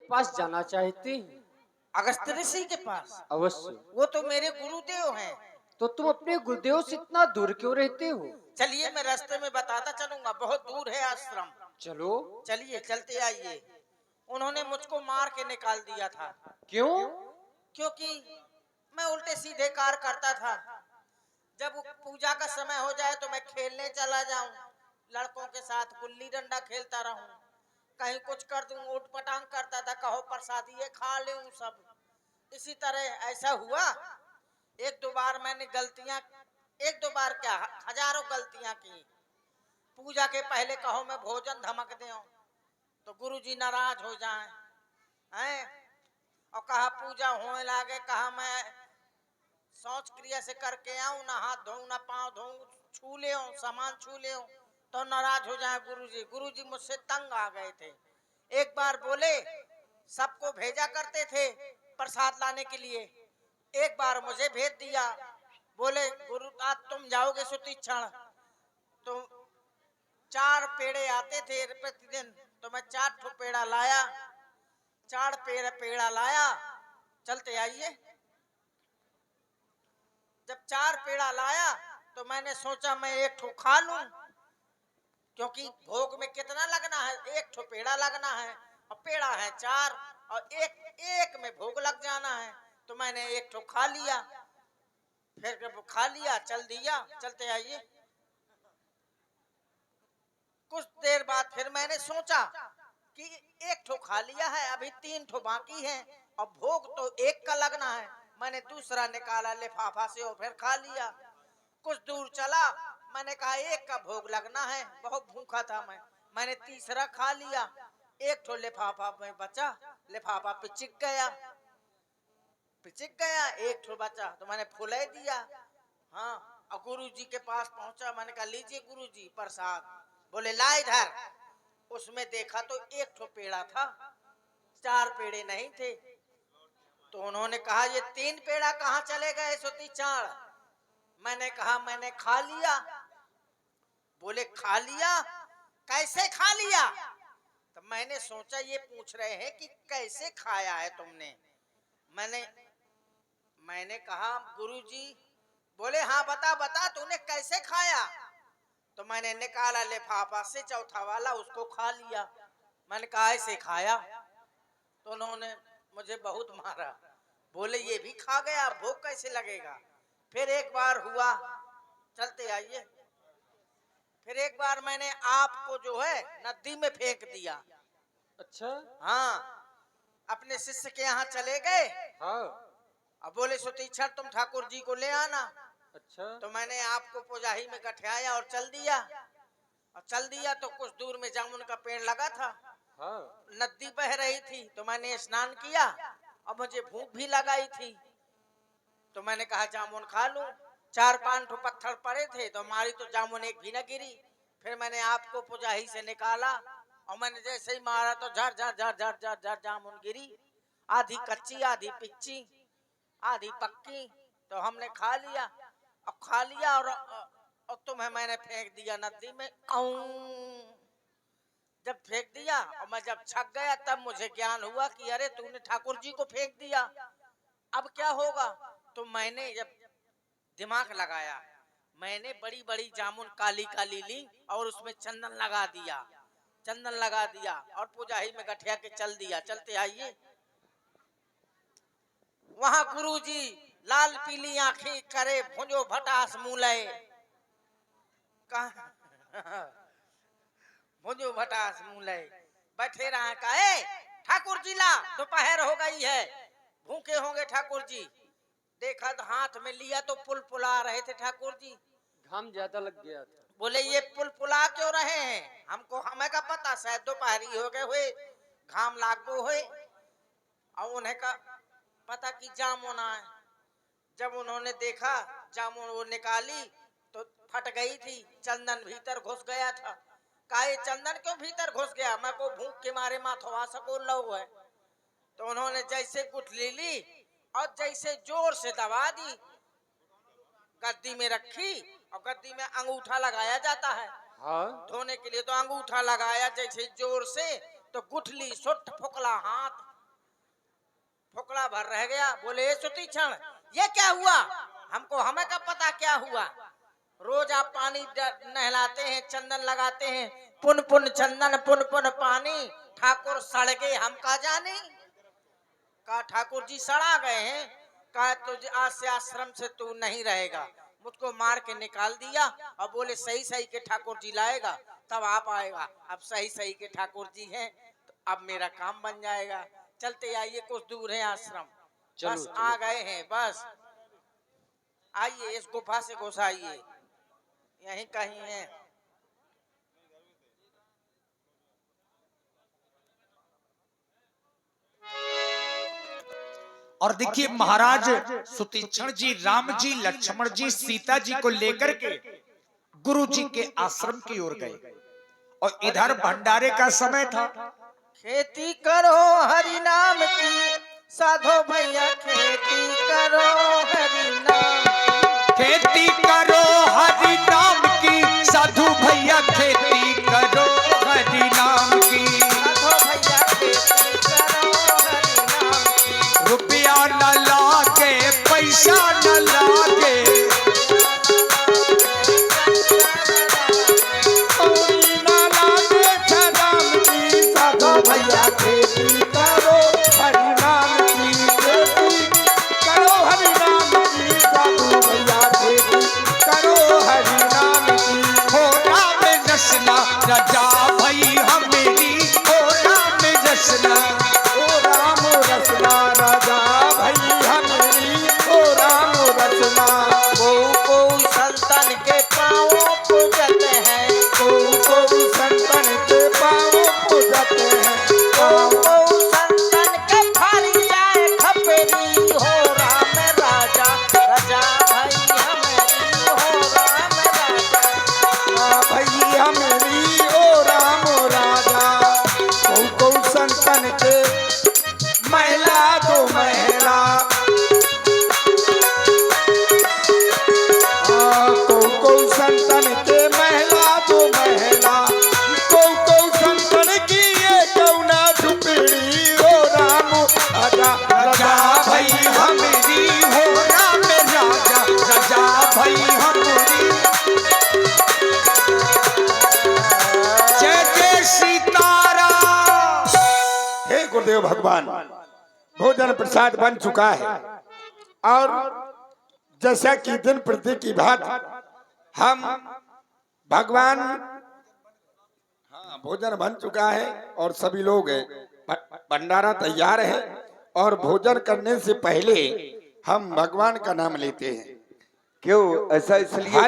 पास जाना चाहते हैं? अगस्त ऋषि के पास? अवश्य। वो तो मेरे गुरुदेव हैं। तो तुम अपने गुरुदेव से इतना दूर क्यों रहते हो? चलिए मैं रास्ते में बताता चलूंगा, बहुत दूर है आश्रम। चलो। चलिए चलते आइए। उन्होंने मुझको मार के निकाल दिया था। क्यों? क्योंकि मैं उल्टे सीधे कार्य करता था। जब पूजा का समय हो जाए तो मैं खेलने चला जाऊं, लड़कों के साथ गुल्ली डंडा खेलता रहूं, कहीं कुछ कर दूं, ऊट पटांग करता था, कहो प्रसादी ये खा ले सब। इसी तरह ऐसा हुआ। एक दो बार मैंने गलतियां, एक दो बार क्या, हजारों गलतियां की। पूजा के पहले कहो मैं भोजन धमक दे तो गुरुजी नाराज हो जाएं, हैं? और कहा पूजा होने लागे, कहा मैं शौच क्रिया से करके आऊं, ना हाथ धोऊं ना पांव धोऊं, छू ले सामान छू ले तो नाराज हो जाए गुरुजी। गुरुजी मुझसे तंग आ गए थे। एक बार बोले, सबको भेजा करते थे प्रसाद लाने के लिए, एक बार मुझे भेज दिया। बोले गुरु आज तुम जाओगे सुतीक्षण। तो 4 पेड़े आते थे प्रतिदिन, तो मैं 4 ठो पेड़ा लाया, 4 पेड़ा लाया। चलते आइए। जब 4 पेड़ा लाया तो मैंने सोचा मैं एक ठो खा लूं, क्योंकि भोग में कितना लगना है, एक ठो पेड़ा लगना है, और पेड़ा है 4, और एक में भोग लग जाना है। तो मैंने एक ठो खा लिया। फिर जब खा लिया चल दिया। चलते आइए। कुछ देर बाद फिर मैंने सोचा कि एक ठो खा लिया है, अभी 3 ठो बाकी है, और भोग तो एक का लगना है। मैंने दूसरा निकाला लिफाफा से और फिर खा लिया। कुछ दूर चला, मैंने कहा एक का भोग लगना है, बहुत भूखा था मैं। मैंने तीसरा खा लिया, एक ठो लिफाफा में बचा, लिफाफा पिचिक गया, एक ठो बचा तो मैंने फुले दिया। हाँ, और गुरुजी के पास पहुंचा, मैंने कहा लीजिए गुरुजी प्रसाद। बोले ला इधर। उसमें देखा तो एक ठो पेड़ा था, 4 पेड़े नहीं थे। तो उन्होंने कहा ये 3 पेड़ा कहाँ चले गए सुती चाड़? मैंने कहा मैंने खा लिया। बोले खा लिया? कैसे खा लिया? तो मैंने सोचा ये पूछ रहे हैं कि कैसे खाया है तुमने। मैंने कहा गुरुजी। बोले हाँ बता बता तूने कैसे खाया? तो मैंने निकाला लिफाफा से चौथा वाला, उसको खा लिया। मैंने कहा ऐसे खाया? तो उन्होंने मुझे बहुत मारा। बोले ये भी खा गया, भूख कैसे लगेगा? फिर एक बार हुआ। चलते आइए। फिर एक बार मैंने आपको जो है नदी में फेंक दिया। अच्छा। हाँ, अपने शिष्य के यहाँ चले गए। हाँ। अब बोले सुतीक्षण तुम ठाकुर जी को ले आना। अच्छा। तो मैंने आपको पुजाही में गठियाया और चल दिया। और चल दिया तो कुछ दूर में जामुन का पेड़ लगा था। हाँ। नदी बह रही थी तो मैंने स्नान किया, और मुझे भूख भी लगाई थी। तो मैंने कहा जामुन खा लूं। 4-5 ठो पत्थर पड़े थे तो मारी तो जामुन एक भी न गिरी। फिर मैंने आपको पुजाही से निकाला, और मैंने जैसे ही मारा तो झर झर झर झर झर झर जामुन गिरी, आधी कच्ची आधी पिच्ची आधी पक्की। तो हमने खा लिया, और खा लिया और तुम्हें मैंने फेंक दिया नदी में। जब फेंक दिया और मैं जब छक गया तब मुझे ज्ञान हुआ कि अरे तूने ठाकुर जी को फेंक दिया, अब क्या होगा? तो मैंने जब दिमाग लगाया, मैंने बड़ी बड़ी जामुन काली काली ली और उसमें चंदन लगा दिया, चंदन लगा दिया और पुजाही में गठिया के चल दिया। चलते आइए। वहां गुरुजी लाल पीली आंखें करे भुंजो भटास मूलय। भुंजो भटास मूलय बैठे रहा। कहे ठाकुर जी ला, दोपहर हो गई है, भूखे होंगे ठाकुर जी। देखा तो हाथ में लिया तो पुल पुला रहे थे ठाकुर जी। घाम ज्यादा लग गया था। बोले ये पुल पुला क्यों रहे हैं? हमको हमें का पता, शायद दोपहरी हो गए हुए, घाम लाग गो हुए। और उन्हें का पता कि जामुन आए। जब उन्होंने देखा जामुन वो निकाली तो फट गई थी, चंदन भीतर घुस गया था। काहे चंदन क्यों भीतर घुस गया? मैं को भूख के मारे माथवा सको लो है। तो उन्होंने जैसे गुठली ली और जैसे जोर से दबा दी, गद्दी में रखी, और गद्दी में अंगूठा लगाया जाता है हाँ। धोने के लिए। तो अंगूठा लगाया जैसे जोर से, तो गुठली सुट फुकला हाथ फुकड़ा भर रह गया। बोले "ए सुतीक्षण, ये क्या हुआ? हमें कब पता क्या हुआ? रोज आप पानी नहलाते हैं, चंदन लगाते हैं, पुन पुन चंदन पुन पुन पानी, ठाकुर सड़ गए हम का जाने। कहा ठाकुर जी सड़ा गए हैं। कहा तुझे आज से आश्रम से तू नहीं रहेगा। मुझको मार के निकाल दिया और बोले सही सही के ठाकुर जी लाएगा तब आप आएगा। अब सही सही के ठाकुर जी हैं तो अब मेरा काम बन जाएगा। चलते आइए, कुछ दूर है आश्रम। चलो, बस चलो। आ गए हैं। बस आइए, इस गुफा से घुसाइए, यहीं कहीं है। और देखिए महाराज सुतीक्षण जी, राम जी, लक्ष्मण जी, सीता जी को लेकर के गुरु जी के आश्रम की ओर गए और इधर भंडारे का समय था। खेती करो हरि नाम की, साधो भैया खेती करो हरि नाम की। खेती करो हरि नाम की, साधु भैया खेती करो हरि नाम की। साधो भैया खेती करो हरि नाम की। रुपया न लागे, पैसा न लागे, भैया खेती करो हरि नाम की, खेती करो हरि नाम की, साधु भैया खेती करो हरि नाम की। हो राम रसना राजा भई हमेरी, हो राम रसना, ओ राम रसना राजा भई हमेरी, ओ राम रसना। को संतन के पाँव पूजत है, को संतन के पाँव पूजत है, को संतन के फारी जाए खपेरी। हो राम राजा राजा भाई हमेरी, हो राम राजा भई हमेरी, ओ राम राजा। को संतन के महिला दो महिला, को संतन के महिला दो महिला, को संतन की ये कौना झुपड़ी। ओ राम राजा राजा भई हमेरी, हो राम राजा राजा भई हमेरी। जय जय सीताराम। हे गुरुदेव भगवान, भोजन प्रसाद बन चुका है और जैसा कि दिन प्रति की बात हम भगवान, हाँ भोजन बन चुका है और सभी लोग भंडारा तैयार है और भोजन करने से पहले हम भगवान का नाम लेते हैं। क्यों ऐसा? इसलिए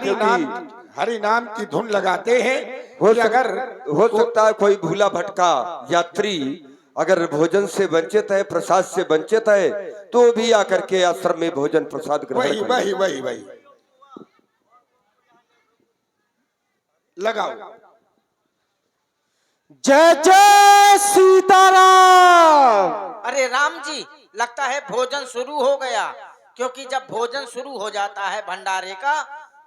हरि नाम की धुन लगाते हैं। हो कि अगर हो सकता है कोई भूला भटका यात्री अगर भोजन से वंचित है, प्रसाद से वंचित है, तो भी आकर के आश्रम में भोजन प्रसाद ग्रहण वही करें। वही वही वही लगाओ। जय जय सीताराम। अरे राम जी, लगता है भोजन शुरू हो गया, क्योंकि जब भोजन शुरू हो जाता है भंडारे का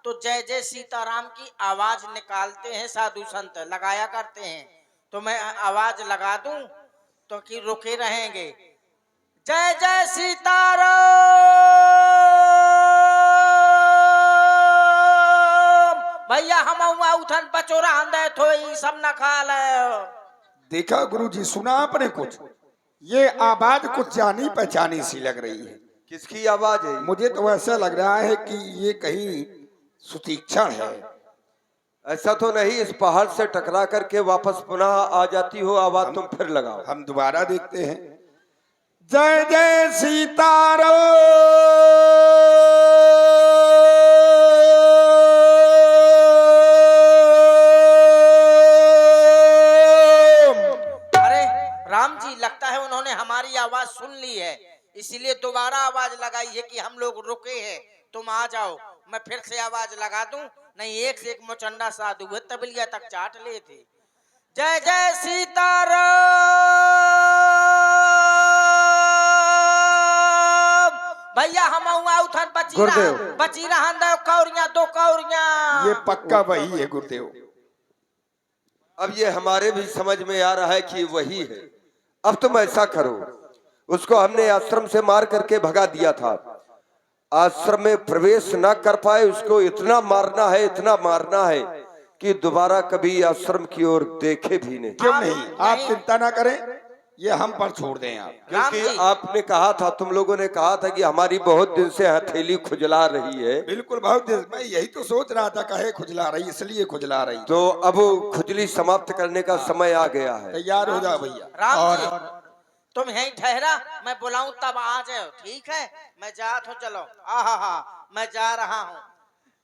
तो जय जय सीताराम की आवाज निकालते हैं साधु संत, लगाया करते हैं। तो मैं आवाज लगा दूं तो कि रुके रहेंगे। जय जय सीताराम, भैया हम उठन बचोरा हंदे थोई सब न खा ले। देखा गुरुजी, सुना आपने कुछ? ये आवाज कुछ जानी पहचानी सी लग रही है। किसकी आवाज है? मुझे तो ऐसा लग रहा है कि ये कहीं सुतीक्षण है। ऐसा तो नहीं, इस पहाड़ से टकरा करके वापस पुनः आ जाती हो आवाज, तुम फिर लगाओ। हम दोबारा देखते हैं। जय जय सीताराम। अरे राम जी, लगता है उन्होंने हमारी आवाज सुन ली है, इसीलिए दोबारा आवाज लगाई है कि हम लोग रुके हैं, तुम आ जाओ। मैं फिर से आवाज लगा दूं? नहीं, एक से एक मुचंडा साधु है, तबलिया तक चाट ले थे। जय जय सीताराम, भैया हम उठन बची रहा दो कौरियां, दो कौरियां। ये पक्का वही है गुरुदेव। अब ये हमारे भी समझ में आ रहा है कि वही है। अब तुम ऐसा करो, उसको हमने आश्रम से मार करके भगा दिया था। आश्रम में प्रवेश न कर पाए उसको इतना मारना है कि दोबारा कभी आश्रम की ओर देखे भी नहीं। क्यों नहीं? आप चिंता ना करें, ये हम पर छोड़ दें आप। क्योंकि आपने कहा था, तुम लोगों ने कहा था कि हमारी बहुत दिन से हथेली खुजला रही है। बिल्कुल, बहुत देर मैं यही तो सोच रहा था, कहे खुजला रही, इसलिए खुजला रही। तो अब खुजली समाप्त करने का समय आ गया है। तैयार हो जा भैया। राम जी, तुम यहीं ठहरा, मैं बुलाऊं तब आ जाओ, ठीक है? मैं जात हूँ, चलो। आहा, मैं जा रहा हूँ।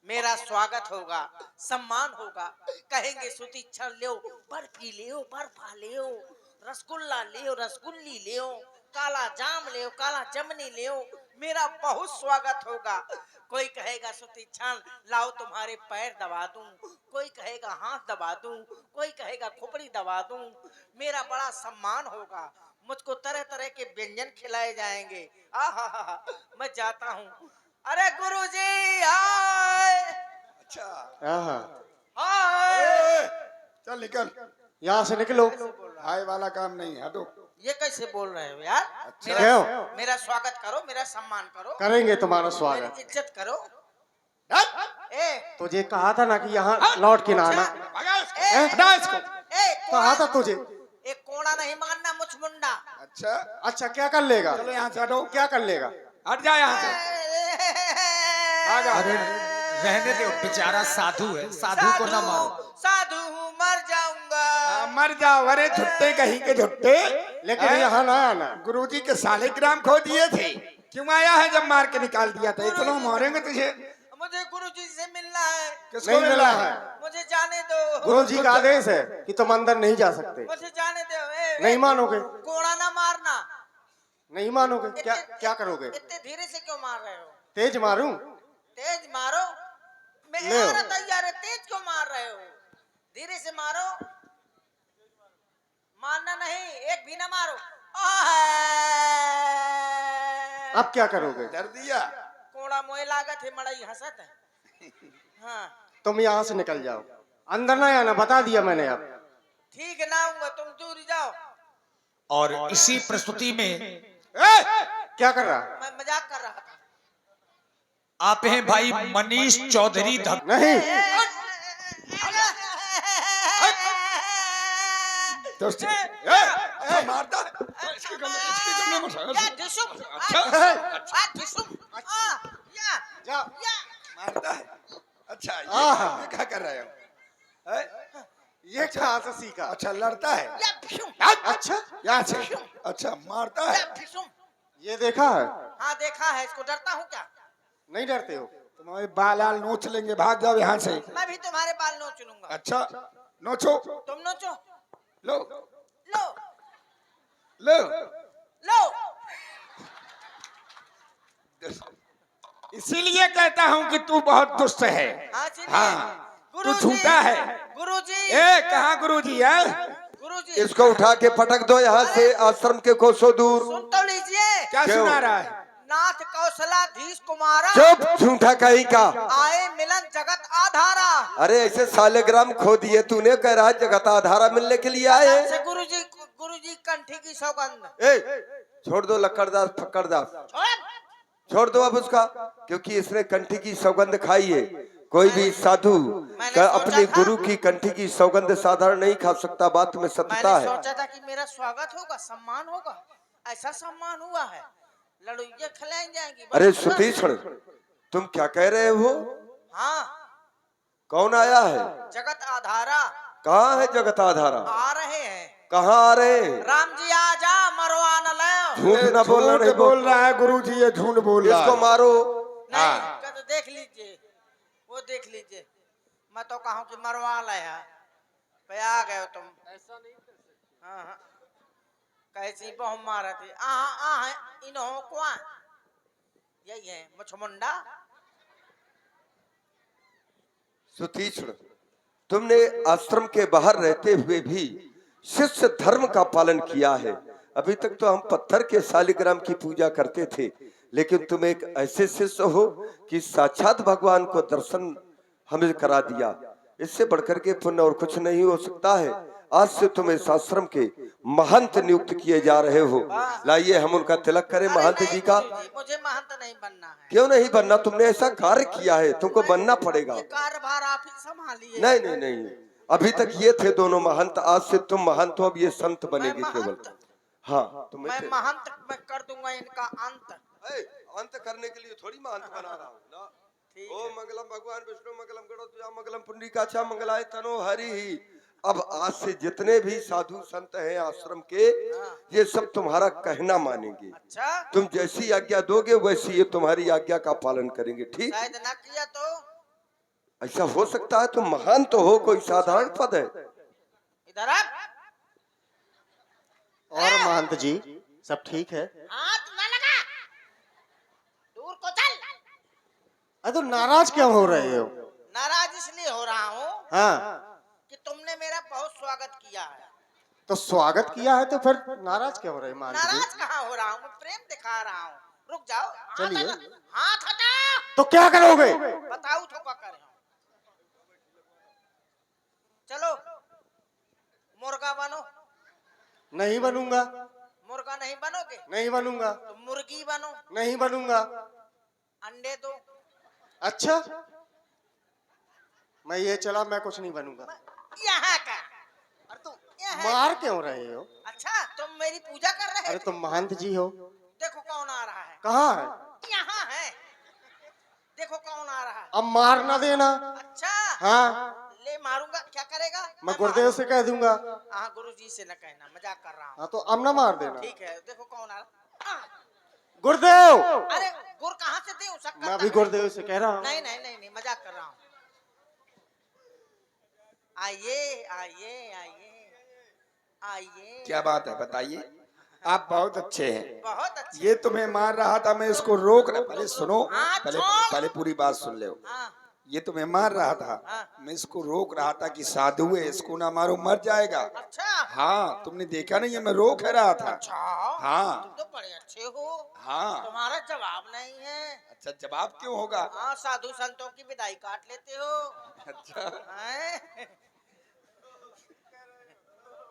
मेरा स्वागत होगा, सम्मान होगा। कहेंगे सुतीक्षण ले, बर्फी ले, बर्फा ले, रसगुल्ला ले, रसगुल्ली ले, काला जाम ले, काला जमनी ले। मेरा बहुत स्वागत होगा। कोई कहेगा सुतीक्षण लाओ तुम्हारे पैर दबा दूं, कोई कहेगा हाथ दबा दूं, कोई कहेगा खोपड़ी दबा दूं। मेरा बड़ा सम्मान होगा। मुझको तरह तरह के व्यंजन खिलाए जाएंगे। आहा, मैं जाता हूँ। अरे गुरुजी आए। अच्छा, हाय। चल निकल, यहाँ से निकलो। हाय वाला काम नहीं है, हटो। ये कैसे बोल रहे हो यार? क्यों? मेरा स्वागत करो, मेरा सम्मान करो, करेंगे तुम्हारा मेरी स्वागत। इज्जत करो। हट! ए, तुझे कहा था ना कि यहाँ लौट के ना आना। भगा इसको, ए, हटा इसको। कहा था तुझे। एक कोड़ा नहीं मानना, मुझ मुंडा। अच्छा, अच्छा, क्या कर लेगा? चलो यहाँ से हटो, क्या कर लेगा? हट जा यहाँ से। भागा। अरे रहने दो, बेचारा साधु है, साधु को ना मारो। साधु हूँ, मर जाऊंगा। मर जाओ। अरे झुट्टे कहीं के झुट्टे, लेकिन यहाँ ना आना। गुरुजी के शालिग्राम खो दिए थे, क्यों आया है जब मार के निकाल दिया था? इतना मारेंगे तुझे। मुझे गुरुजी से मिलना है। किसको नहीं मिलना मिला है? है। मुझे जाने दो। गुरु जी का आदेश है कि तुम अंदर नहीं जा सकते। मुझे जाने दो। नहीं मानोगे? कोड़ा ना मारना। नहीं मानोगे? क्या करोगे? इतने धीरे से क्यों मार रहे हो? तेज मारूं? तेज मारो। मैं ले। आ रहा तैयार है, तेज क्यों मार रहे हो? धीरे से मारो। मारना नहीं, एक भी ना मारो। अब क्या करोगे? डर दिया। कोड़ा मोए लागत है, मड़ई हंसत है। हाँ तुम यहाँ से निकल जाओ, अंदर ना आना, बता दिया मैंने। अब ठीक है, ना आऊंगा, तुम दूर जाओ। और इसी प्रस्तुति में क्या कर रहा? मैं मजाक कर रहा था। आप हैं भाई मनीष चौधरी धक। नहीं, दोस्त मारता है। इसकी गन्ना मत या ढिसुम, ढिसुम, जाओ। मारता है। अच्छा, आहा। ये क्या कर रहे हो? हैं? ये कहाँ से सीखा? अच्छा, लड़ता है। या ढिसुम, अच्छा, यहाँ से। अच्छा, मारता है। या ढिसुम। ये देखा है? हाँ देखा है, इसको डरता हूँ क्या? नहीं डरते हो? तुम्हारे बाल आल नोच लेंगे, भाग जाओ यहाँ से। मैं भी तुम्हारे बाल नोच लूंगा। अच्छा, नोचो। तुम नोचो। लो लो लो। लो। इसीलिए कहता हूँ कि तू बहुत दुष्ट है। हाँ चलिए। हाँ, तू गुरुजी, झूठा है। गुरुजी, ए, कहाँ गुरुजी है? गुरुजी। इसको उठा के पटक दो यहाँ से, आश्रम के कोसों दूर। सुन तो लीजिए। क्या क्यों? सुना रहा है? नाथ कौशलाधीश कुमारा चुप, झूठा कहीं का। आए मिलन जगत आधारा। अरे ऐसे शालिग्राम खो दिए तूने, कह रहा है जगत आधारा मिलने के लिए आए। से गुरुजी कंठी की सौगंध। ए, छोड़ दो लक्कड़दास फक्कड़दास, छोड़ दो अब उसका, क्योंकि इसने कंठी की सौगंध खाई है। कोई भी साधु मैंने अपने सोचा था। गुरु की कंठी की सौगंध साधारण नहीं खा सकता, बात में सत्यता मैंने है। सोचा था कि मेरा स्वागत होगा, सम्मान होगा। ऐसा सम्मान हुआ है, लड़ुइया खिलाई जाएंगी। अरे सुतीक्षण, तुम क्या कह रहे हो? हाँ, कौन आया है? जगत आधारा कहाँ है जगत आधारा? आ रहे हैं। कहाँ आ रहे हैं? राम जी आजा, मरवा न ले। झूठ ना बोलना, झूठ नहीं बोल रहा है गुरुजी, ये झूठ बोल रहा इसको है। मारो। नहीं तो देख लीजिए, वो देख लीजिए। मैं तो कहूँ कि मरवा लाया पे आ गए हो तुम। ऐसा नहीं कर सकते। हाँ, कैसी बहु मारा थी। इन्हों को यही है मुछमुंडा। सुतीक्षण, तुमने आश्रम के बाहर रहते हुए भी शिष्य धर्म का पालन किया है। अभी तक तो हम पत्थर के शालिग्राम की पूजा करते थे, लेकिन तुम एक ऐसे शिष्य हो कि साक्षात भगवान को दर्शन हमें करा दिया। इससे बढ़कर के पुण्य और कुछ नहीं हो सकता है। आज से तुम इस आश्रम के महंत नियुक्त किए जा रहे हो। लाइए हम उनका तिलक करें अरे महंत नहीं जी का। गुरुजी, मुझे महंत नहीं बनना है। क्यों नहीं बनना? तुमने ऐसा कार्य किया है, तुमको बनना पड़ेगा। ये कार्यभार आप ही संभालिए। नहीं नहीं नहीं, अभी तक ये थे दोनों महंत, आज से तुम महंत हो, अब ये संत बनेंगे मैं केवल। महंत? हाँ तुम्हें मैं महंत मैं कर दूंगा इनका अंत। अंत करने के लिए थोड़ी महंत बना रहा हूँ ना। ठीक ओम है। मंगलम भगवान विष्णु मंगलम गणोत्तम मंगलम पुंडरीकाक्षा मंगलाय तनो हरि। अब आज से जितने भी साधु संत हैं आश्रम के, ये सब तुम्हारा कहना मानेंगे। अच्छा, तुम जैसी आज्ञा दोगे वैसी ये तुम्हारी आज्ञा का पालन करेंगे। ठीक? शायद ना किया तो ऐसा हो सकता है? तुम महान तो हो, कोई साधारण पद है? इधर आप। और महंत जी सब ठीक है? हाथ ना लगा, दूर को चल। अरे तो नाराज क्यों हो रहे हो? नाराज इसलिए हो रहा हूँ हाँ, कि तुमने मेरा बहुत स्वागत किया है। तो स्वागत किया है तो फिर नाराज क्यों हो रहे महंत जी? नाराज कहाँ हो रहा हूँ, मैं प्रेम दिखा रहा हूँ। रुक जाओ, हाथ चलिए। हाथ हटाओ। तो क्या करोगे? बताओ तो क्या करे। चलो मुर्गा बनो। नहीं बनूंगा। मुर्गा नहीं बनोगे नहीं बनूंगा। तो मुर्गी बनो। नहीं बनूंगा। अंडे दो। अच्छा, मैं ये चला, मैं कुछ नहीं बनूंगा। यहाँ का। अरे तो यहाँ मार क्यों रहे हो? अच्छा, तुम मेरी पूजा कर रहे अरे थे? तुम महंत जी हो। देखो कौन आ रहा है। कहाँ है? यहाँ है, देखो कौन आ रहा है। अब मार ना देना। अच्छा, हाँ, ले मारूंगा, क्या करेगा? मैं गुरुदेव से कह दूंगा। हाँ, गुरुजी से न कहना, मजाक कर रहा हूँ। हाँ तो अब ना मार देना। ठीक है, देखो कौन आ रहा है। गुरुदेव, अरे गुर कहाँ से दे सकता? मैं अभी गुरुदेव से कह रहा हूँ। नहीं नहीं नहीं नहीं, मजाक कर रहा हूँ। आइए आइए आइए आइए। क्या बात है, बताइए। आप बहुत अच्छे हैं। बहुत अच्छे। ये तुम्हें मार रहा था, मैं इसको रोक रहा। पहले सुनो, हाँ, पहले छोड़। पहले पूरी बात सुन लो। हाँ, ये तुम्हें मार रहा था, हाँ। मैं इसको रोक रहा था कि साधु है, इसको ना मारो, मर जाएगा। अच्छा। हाँ, तुमने देखा नहीं है, मैं रोक है रहा था। अच्छा, हाँ। तुम तो बड़े अच्छे हो। हाँ। तुम्हारा जवाब नहीं है। अच्छा, जवाब क्यों होगा? हाँ, साधु संतों की विदाई काट लेते हो। अच्छा, हैं?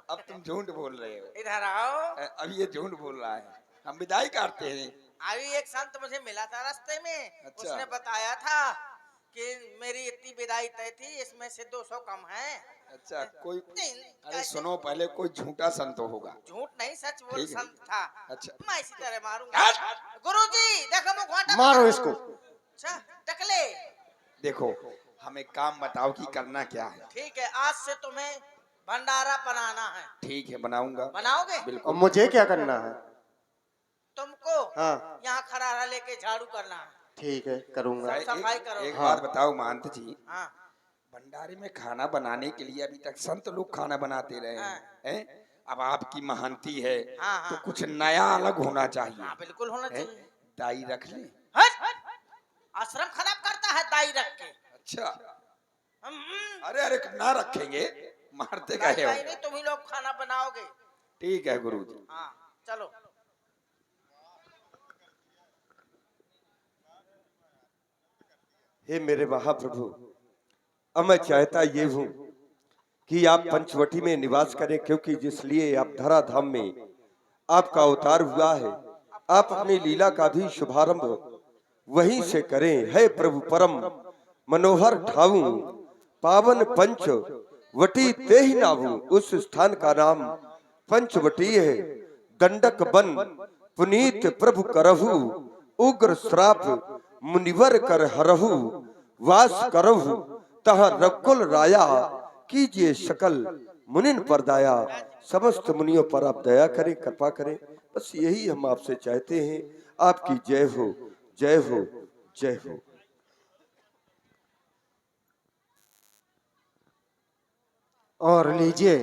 अब तुम झूठ बोल रहे हो। इधर आओ। अब ये झूठ बोल रहा है, हम विदाई काटते हैं। अभी एक संत मुझे मिला था रास्ते में। अच्छा। उसने बताया था कि मेरी इतनी विदाई तय थी, इसमें से 200 कम है। अच्छा, कोई नहीं, अरे कैसे? सुनो, पहले कोई झूठा संत होगा। झूठ नहीं, सच बोल ठीक है। संत था। अच्छा। मैं इसी तरह मारूंगा। गुरुजी देखो मुखौटा। मारो इसको। अच्छा, टकले। देखो, हमें काम बताओ कि करना क्या है। ठीक है, आज से तुम्हें भंडारा बनाना है। ठीक है, बनाऊंगा। बनाओगे? और बिल्कुल। मुझे क्या करना है? तुमको हाँ, यहाँ खरारा लेके झाड़ू करना है। ठीक है, करूंगा। एक, सफाई करो। एक हाँ। बात बताओ महंत जी, हाँ, भंडारे में खाना बनाने के लिए अभी तक संत लोग खाना बनाते रहे हाँ। हैं। अब आपकी महंती है, हाँ, हाँ। तो कुछ नया अलग होना चाहिए। हाँ, बिल्कुल होना हैं? चाहिए। दाई रख ले। हट! आश्रम खराब करता है दाई रख के। अच्छा, हम्म। अरे अरे ना रखेंगे, मारते दाई कहे हो। नहीं, तुम ही लोग खाना बनाओगे। ठीक है गुरुजी। हाँ, चलो। हे मेरे महाप्रभु, अब मैं चाहता ये हूँ कि आप पंचवटी में निवास करें, क्योंकि जिसलिए आप धराधाम में आपका अवतार हुआ है, आप अपनी लीला का भी शुभारंभ वहीं से करें। है प्रभु परम मनोहर ठाऊ, पावन पंच वटी ते ही नाभू। उस स्थान का नाम पंचवटी है। दंडक बन पुनीत प्रभु करहु, उग्र श्राप मुनिवर कर हरहु। वास करहु तह रकुल राया, कीजिए सकल मुनिन पर दया। समस्त मुनियों पर आप दया करें, कृपा करें। बस यही हम आपसे चाहते हैं। आपकी जय हो, जय हो, जय हो। और लीजिए,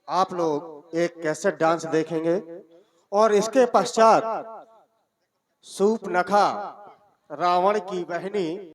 आप लोग एक कैसेट डांस देखेंगे और इसके पश्चात सूपनखा रावण की बहनी